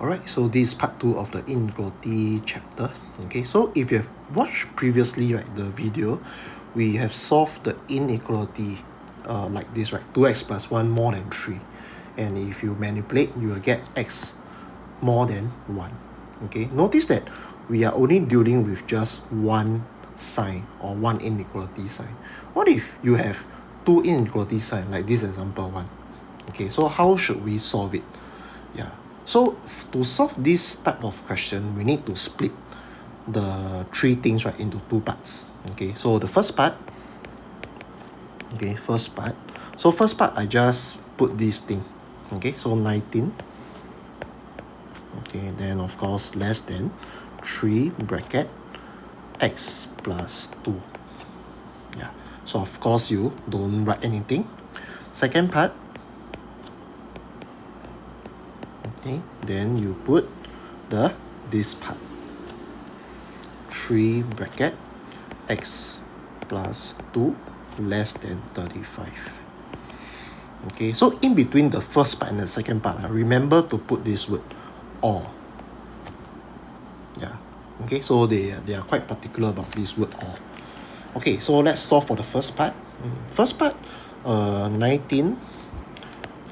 Alright, so this is part 2 of the inequality chapter. Okay, so if you have watched previously, right, the video, we have solved the inequality like this, right? 2x plus 1 more than 3. And if you manipulate, you will get x more than 1. Okay, notice that we are only dealing with just one sign or one inequality sign. What if you have two inequality signs, like this example 1? Okay, so how should we solve it? Yeah, so to solve this type of question, we need to split the three things, right, into two parts. Okay, so the first part, first part I just put this thing. Okay, so 19. Okay, then of course less than 3 bracket x plus 2. Yeah, so of course you don't write anything. Second part, okay, then you put this part, 3 bracket x plus 2 less than 35. Okay, so in between the first part and the second part, remember to put this word or. Yeah, okay, so they are quite particular about this word or. Okay, so let's solve for the first part. First part, 19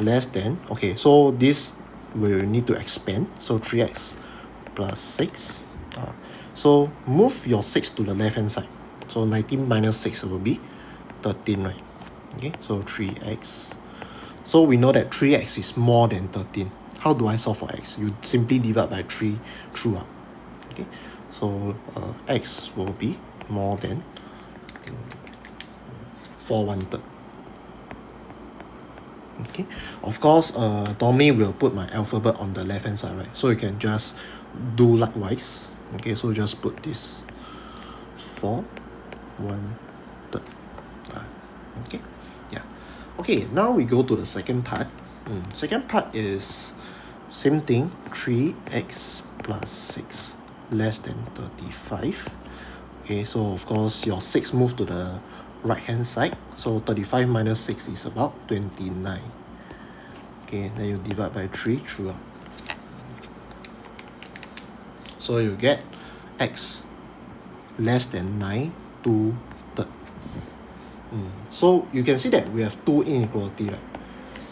less than, okay, so this will need to expand, so 3x plus 6. So move your 6 to the left hand side, so 19 minus 6 will be 13, right? Okay, so 3x. So we know that 3x is more than 13. How do I solve for x? You simply divide by 3 throughout. Okay, so x will be more than 4 1/3. Okay, of course, normally we'll put my alphabet on the left hand side, right? So you can just do likewise. Okay, so just put this 4 1/3. Okay, yeah. Okay, now we go to the second part. Second part is same thing, 3x plus 6 less than 35. Okay, so of course your 6 move to the right hand side, so 35 minus 6 is about 29. Okay, then you divide by 3 throughout, so you get x less than 9 2/3. So you can see that we have two inequality, right?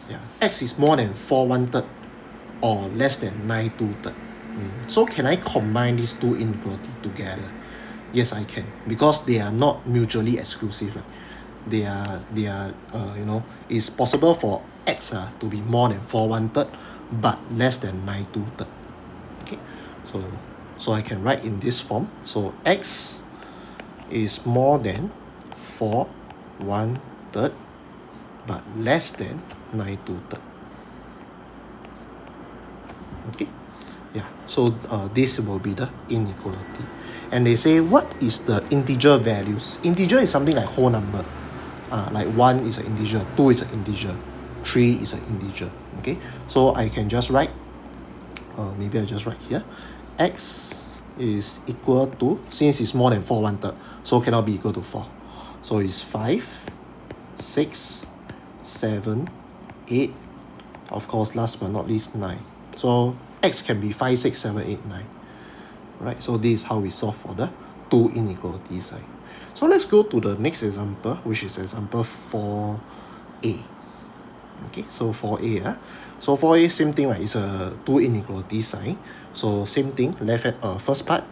Yeah, x is more than 4 1/3 or less than 9 2/3. So can I combine these two inequality together? Yes, I can, because they are not mutually exclusive, right? They are it's possible for x to be more than 4 1/3 but less than 9 2/3. Okay, so I can write in this form. So x is more than 4 1/3 but less than 9 2/3. Okay, yeah, so this will be the inequality. And they say, what is the integer values? Integer is something like whole number. Like 1 is an integer, 2 is an integer, 3 is an integer. Okay, so I can just write, maybe I just write here, x is equal to, since it's more than 4 1/3, so cannot be equal to 4. So it's 5, 6, 7, 8, of course, last but not least, 9. So x can be 5, 6, 7, 8, 9. Right, so this is how we solve for the two inequality sign. So let's go to the next example, which is example 4a. Okay, so 4a, so 4a, same thing, right? It's a two inequality sign. So same thing, left hand, first part.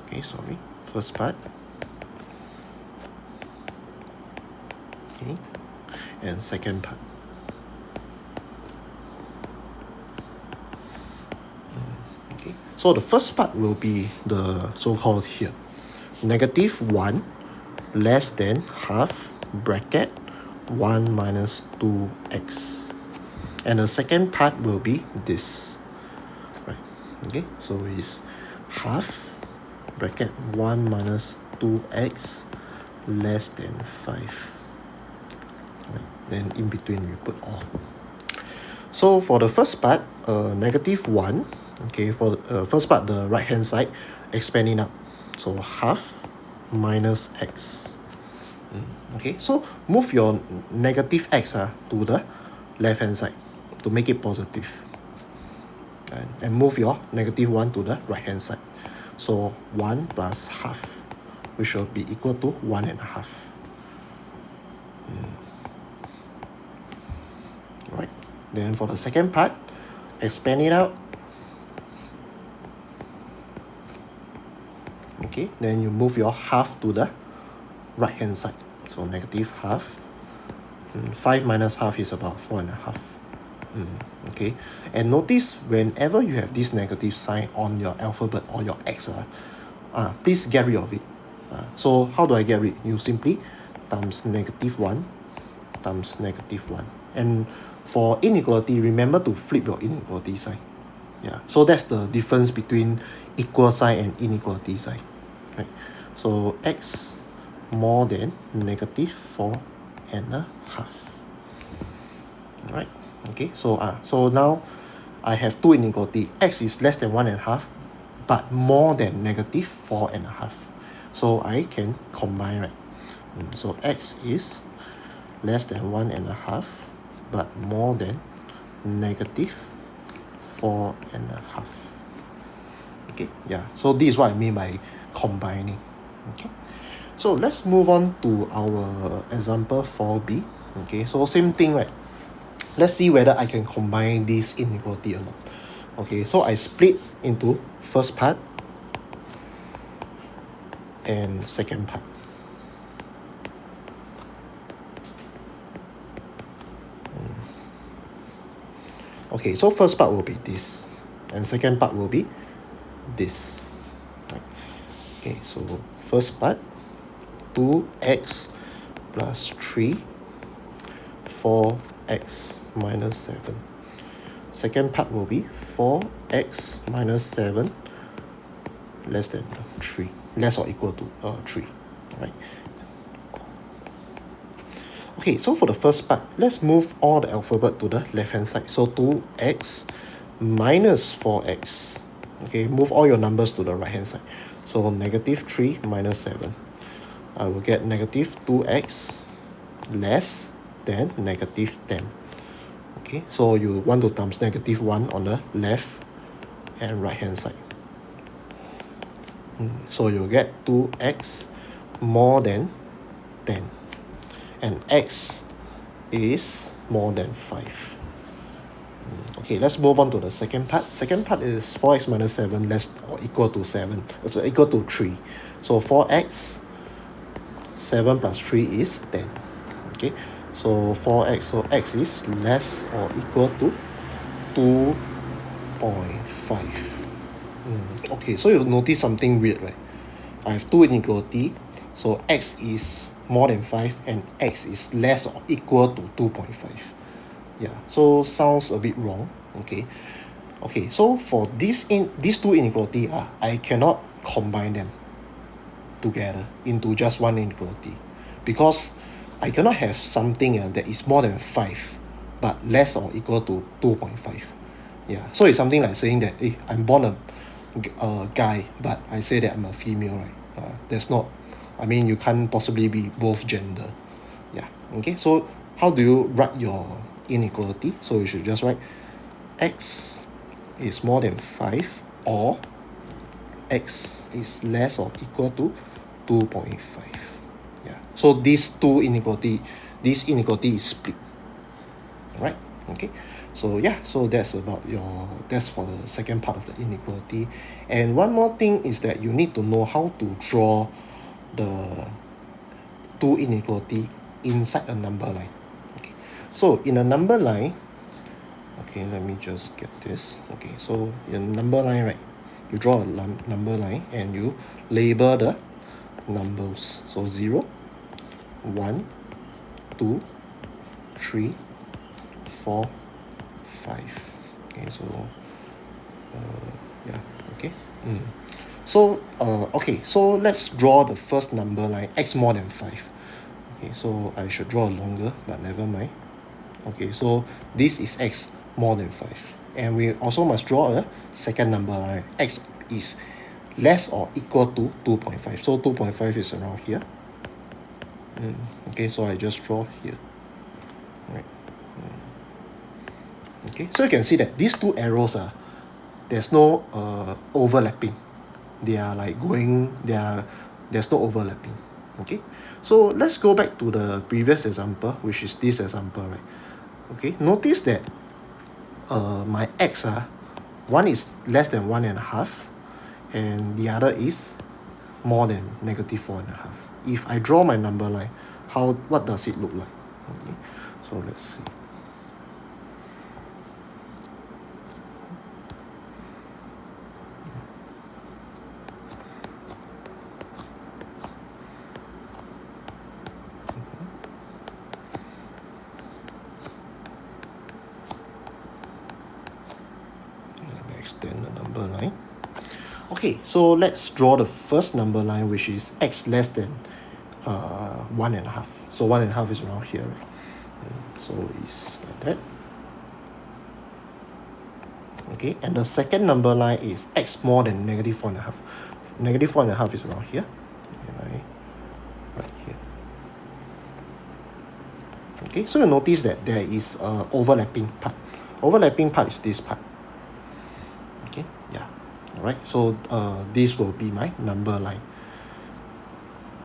Okay, sorry, first part. Okay, and second part. Okay, so the first part will be the so-called here, -1 less than half bracket 1 minus 2x, and the second part will be this, right? Okay, so it's half bracket 1 minus 2x less than 5, right? Then in between we put all. So for the first part, -1, okay, for the first part, the right hand side expanding up, so half minus x. Okay, so move your -x to the left hand side to make it positive. And and move your negative 1 to the right hand side. So 1 plus half, which will be equal to 1.5. Right. Then for the second part, expand it out. Okay, then you move your half to the right hand side. So negative half. 5 minus half is about 4.5. Okay, and notice whenever you have this negative sign on your alphabet or your X, please get rid of it. So how do I get rid? You simply times negative 1 times negative 1. And for inequality, remember to flip your inequality sign. Yeah, so that's the difference between equal sign and inequality sign. Right? So X more than negative 4.5. Right? Okay, so now I have two inequality. X is less than 1.5, but more than negative 4.5. So I can combine, right? So X is less than 1.5, but more than negative 4.5. Okay, yeah. So this is what I mean by combining. Okay. So let's move on to our example 4b. Okay, so same thing, right? Let's see whether I can combine this inequality or not. Okay, so I split into first part and second part. Okay, so first part will be this, and second part will be this. Right. Okay, so first part, 2x plus 3, 4x minus 7. Second part will be 4x minus 7 less than 3, less or equal to 3. Right. Okay, so for the first part, let's move all the alphabet to the left hand side. So 2x minus 4x. Okay, move all your numbers to the right hand side. So negative 3 minus 7. I will get negative 2x less than negative 10. Okay, so you want to times negative 1 on the left and right hand side. So you get 2x more than 10. And x is more than 5. Okay, let's move on to the second part. Second part is 4x minus 7 less or equal to 7. It's equal to 3. So 4x, 7 plus 3 is 10. Okay, so 4x, so x is less or equal to 2.5. Okay, so you'll notice something weird, right? I have two inequality, so x is more than 5 and x is less or equal to 2.5. Yeah, so sounds a bit wrong. Okay, so for these two inequality, I cannot combine them together into just one inequality, because I cannot have something that is more than 5 but less or equal to 2.5. Yeah, so it's something like saying that I'm born a guy, but I say that I'm a female, right? That's not, I mean, you can't possibly be both gender. Yeah, okay, so how do you write your inequality? So you should just write x is more than 5 or x is less or equal to 2.5. Yeah, so this inequality is split. Right? Okay, so yeah, so that's for the second part of the inequality. And one more thing is that you need to know how to draw the two inequality inside a number line. Okay, so in a number line, okay, let me just get this. Okay, so in number line, right, you draw a number line and you label the numbers. So 0, 1, 2, 3, 4, 5. Okay, so yeah, okay. So okay, so let's draw the first number line, x more than 5. Okay, so I should draw longer, but never mind. Okay, so this is x more than 5, and we also must draw a second number line, x is less or equal to 2.5. So 2.5 is around here. Okay, so I just draw here. Right. Okay, so you can see that these two arrows there's no overlapping. They are like going, there's no overlapping. Okay, so let's go back to the previous example, which is this example, right? Okay, notice that my x one is less than 1.5 and the other is more than -4.5. If I draw my number line, what does it look like? Okay, so let's see. Let me extend the number line. Okay, so let's draw the first number line, which is x less than 1.5. So 1.5 is around here, right? So it's like that. Okay, and the second number line is x more than -4.5. -4.5 is around here. Right here. Okay, so you notice that there is a overlapping part. Overlapping part is this part. Okay, yeah. Alright, so this will be my number line.